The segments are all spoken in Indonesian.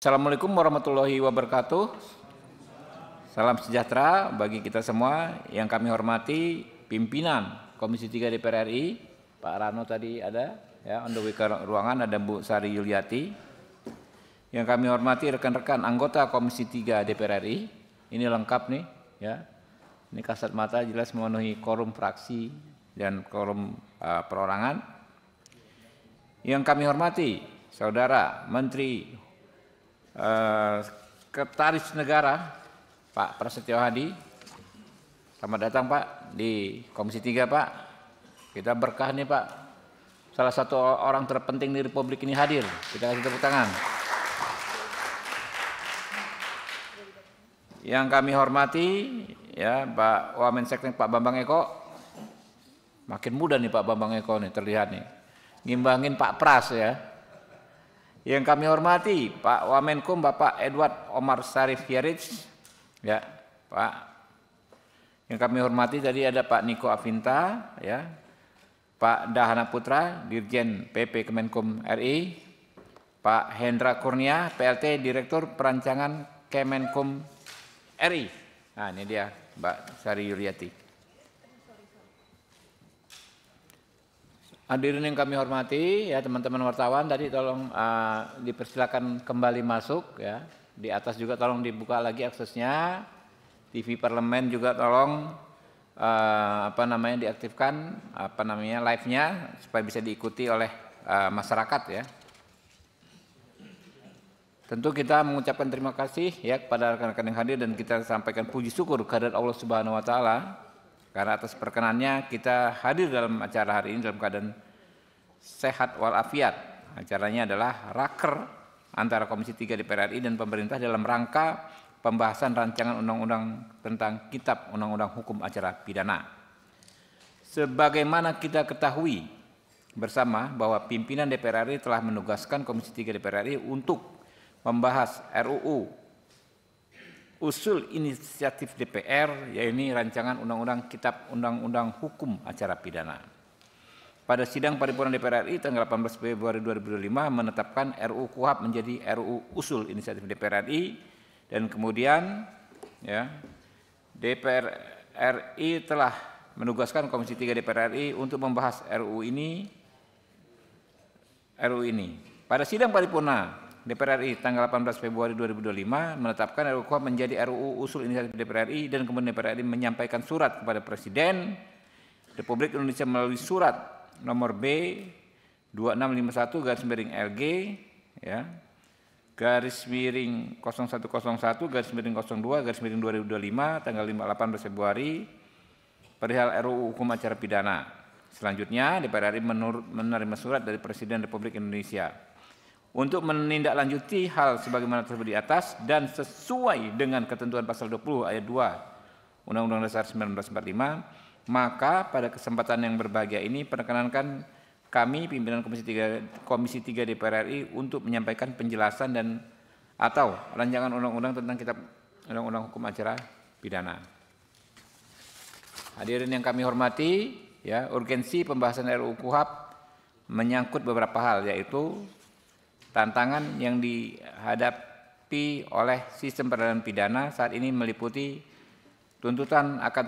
Assalamualaikum warahmatullahi wabarakatuh. Salam sejahtera bagi kita semua. Yang kami hormati pimpinan Komisi 3 DPR RI, Pak Rano tadi ada, ya, on the way ke ruangan ada Bu Sari Yuliati. Yang kami hormati rekan-rekan anggota Komisi 3 DPR RI, ini lengkap nih, ya. Ini kasat mata jelas memenuhi quorum fraksi dan quorum perorangan. Yang kami hormati Saudara Menteri Sekretaris Negara Pak Prasetyo Hadi. Selamat datang Pak di Komisi 3 Pak. Kita berkah nih Pak. Salah satu orang terpenting di Republik ini hadir. Kita kasih tepuk tangan. Yang kami hormati ya Pak Wamenseknek Pak Bambang Eko. Makin muda nih Pak Bambang Eko nih terlihat nih. Ngimbangin Pak Pras ya. Yang kami hormati Pak Wamenkum Bapak Edward Omar Sarif Yarij, ya Pak. Yang kami hormati tadi ada Pak Niko Afinta, ya, Pak Dahana Putra Dirjen PP Kemenkum RI, Pak Hendra Kurnia PLT Direktur Perancangan Kemenkum RI. Nah ini dia Mbak Sari Yuliati. Hadirin yang kami hormati, ya teman-teman wartawan tadi tolong dipersilakan kembali masuk ya. Di atas juga tolong dibuka lagi aksesnya. TV Parlemen juga tolong diaktifkan live-nya supaya bisa diikuti oleh masyarakat ya. Tentu kita mengucapkan terima kasih ya kepada rekan-rekan yang hadir dan kita sampaikan puji syukur kehadirat Allah Subhanahu wa taala. Karena atas perkenannya kita hadir dalam acara hari ini dalam keadaan sehat walafiat. Acaranya adalah raker antara Komisi 3 DPR RI dan pemerintah dalam rangka pembahasan rancangan undang-undang tentang Kitab Undang-Undang Hukum Acara Pidana. Sebagaimana kita ketahui bersama bahwa pimpinan DPR RI telah menugaskan Komisi 3 DPR RI untuk membahas RUU Usul Inisiatif DPR, yaitu rancangan undang-undang Kitab Undang-Undang Hukum Acara Pidana. Pada sidang paripurna DPR RI tanggal 18 Februari 2025 menetapkan RUU KUHP menjadi RUU Usul Inisiatif DPR RI dan kemudian ya DPR RI telah menugaskan Komisi 3 DPR RI untuk membahas RUU ini. Pada sidang paripurna DPR RI tanggal 18 Februari 2025 menetapkan RUU KUHP menjadi RUU Usul Inisiatif DPR RI dan kemudian DPR RI menyampaikan surat kepada Presiden Republik Indonesia melalui surat nomor B 2651/LG ya /0101/02/2025 tanggal 18 Februari perihal RUU Hukum Acara Pidana. Selanjutnya DPR RI menerima surat dari Presiden Republik Indonesia untuk menindaklanjuti hal sebagaimana tersebut di atas dan sesuai dengan ketentuan pasal 20 ayat 2 Undang-Undang Dasar 1945, maka pada kesempatan yang berbahagia ini perkenankan kami pimpinan Komisi 3 DPR RI untuk menyampaikan penjelasan dan atau rancangan undang-undang tentang Kitab Undang-Undang Hukum Acara Pidana. Hadirin yang kami hormati, ya, urgensi pembahasan RUU KUHP menyangkut beberapa hal, yaitu tantangan yang dihadapi oleh sistem peradilan pidana saat ini meliputi tuntutan akan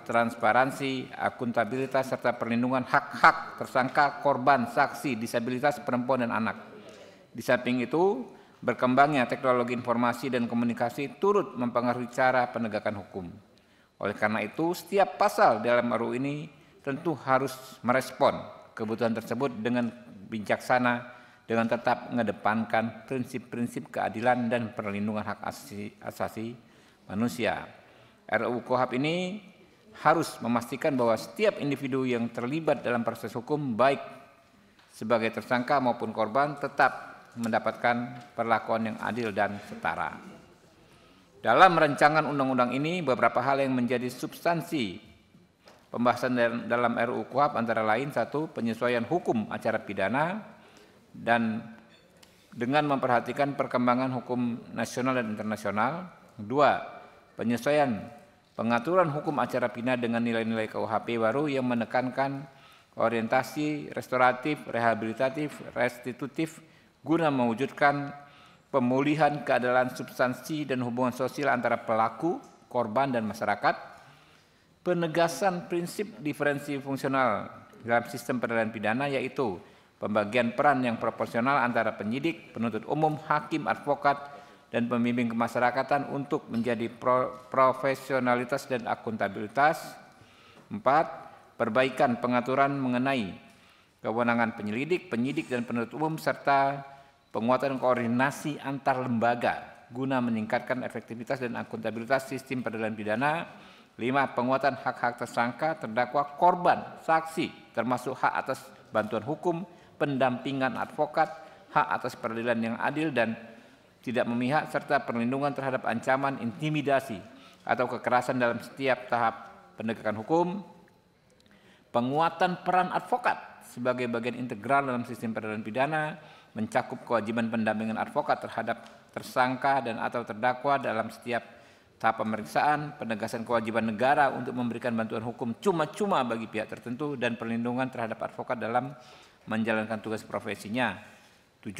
transparansi, akuntabilitas, serta perlindungan hak-hak tersangka, korban, saksi, disabilitas, perempuan, dan anak. Di samping itu, berkembangnya teknologi informasi dan komunikasi turut mempengaruhi cara penegakan hukum. Oleh karena itu, setiap pasal dalam RUU ini tentu harus merespon kebutuhan tersebut dengan bijaksana, dengan tetap mengedepankan prinsip-prinsip keadilan dan perlindungan hak asasi manusia. RUU KUHP ini harus memastikan bahwa setiap individu yang terlibat dalam proses hukum, baik sebagai tersangka maupun korban, tetap mendapatkan perlakuan yang adil dan setara. Dalam rancangan undang-undang ini, beberapa hal yang menjadi substansi pembahasan dalam RUU KUHP antara lain: 1. Penyesuaian hukum acara pidana dan dengan memperhatikan perkembangan hukum nasional dan internasional. 2. Penyesuaian pengaturan hukum acara pidana dengan nilai-nilai KUHP baru yang menekankan orientasi restoratif, rehabilitatif, restitutif guna mewujudkan pemulihan keadilan substansi dan hubungan sosial antara pelaku, korban, dan masyarakat, penegasan prinsip diferensi fungsional dalam sistem peradilan pidana, yaitu pembagian peran yang proporsional antara penyidik, penuntut umum, hakim, advokat, dan pembimbing kemasyarakatan untuk menjadi profesionalitas dan akuntabilitas. 4. Perbaikan pengaturan mengenai kewenangan penyelidik, penyidik, dan penuntut umum, serta penguatan koordinasi antar lembaga guna meningkatkan efektivitas dan akuntabilitas sistem peradilan pidana. 5. Penguatan hak-hak tersangka, terdakwa, korban, saksi, termasuk hak atas bantuan hukum, pendampingan advokat, hak atas peradilan yang adil dan tidak memihak, serta perlindungan terhadap ancaman, intimidasi, atau kekerasan dalam setiap tahap penegakan hukum. Penguatan peran advokat sebagai bagian integral dalam sistem peradilan pidana, mencakup kewajiban pendampingan advokat terhadap tersangka dan atau terdakwa dalam setiap tahap pemeriksaan, penegasan kewajiban negara untuk memberikan bantuan hukum cuma-cuma bagi pihak tertentu, dan perlindungan terhadap advokat dalam menjalankan tugas profesinya. 7.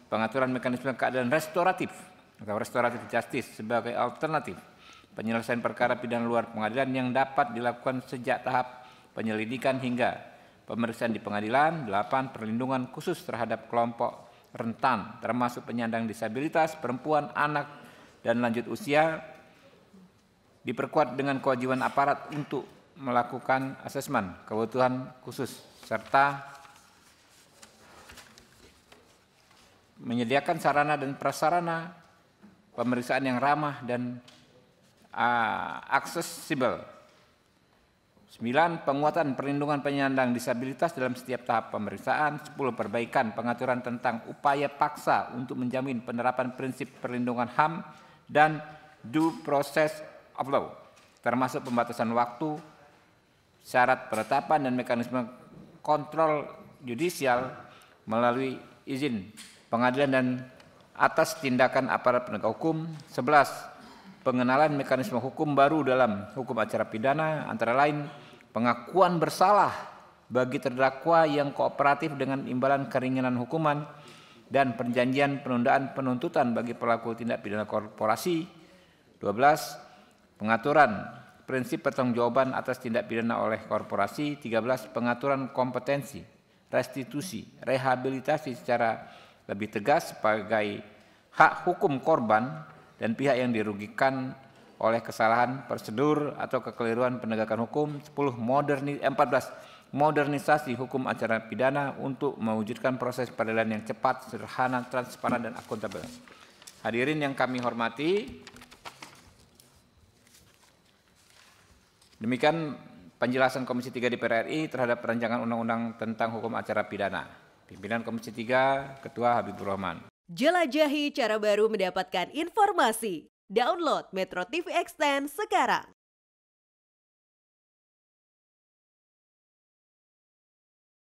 Pengaturan mekanisme keadilan restoratif atau restoratif justice sebagai alternatif penyelesaian perkara pidana luar pengadilan yang dapat dilakukan sejak tahap penyelidikan hingga pemeriksaan di pengadilan. 8. Perlindungan khusus terhadap kelompok rentan termasuk penyandang disabilitas, perempuan, anak, dan lanjut usia, diperkuat dengan kewajiban aparat untuk melakukan asesmen kebutuhan khusus serta menyediakan sarana dan prasarana pemeriksaan yang ramah dan aksesibel. 9. Penguatan perlindungan penyandang disabilitas dalam setiap tahap pemeriksaan. 10. Perbaikan pengaturan tentang upaya paksa untuk menjamin penerapan prinsip perlindungan HAM dan due process of law, termasuk pembatasan waktu, syarat penetapan, dan mekanisme kontrol yudisial melalui izin pengadilan dan atas tindakan aparat penegak hukum. 11. Pengenalan mekanisme hukum baru dalam hukum acara pidana, antara lain pengakuan bersalah bagi terdakwa yang kooperatif dengan imbalan keringanan hukuman, dan perjanjian penundaan penuntutan bagi pelaku tindak pidana korporasi. 12. Pengaturan prinsip pertanggungjawaban atas tindak pidana oleh korporasi. 13. Pengaturan kompetensi, restitusi, rehabilitasi secara lebih tegas sebagai hak hukum korban dan pihak yang dirugikan oleh kesalahan prosedur atau kekeliruan penegakan hukum. 14. Modernisasi hukum acara pidana untuk mewujudkan proses peradilan yang cepat, sederhana, transparan, dan akuntabel. Hadirin yang kami hormati, demikian penjelasan Komisi 3 DPR RI terhadap rancangan undang-undang tentang hukum acara pidana. Pimpinan Komisi 3, Ketua Habibur Rahman. Jelajahi cara baru mendapatkan informasi. Download Metro TV Extend sekarang.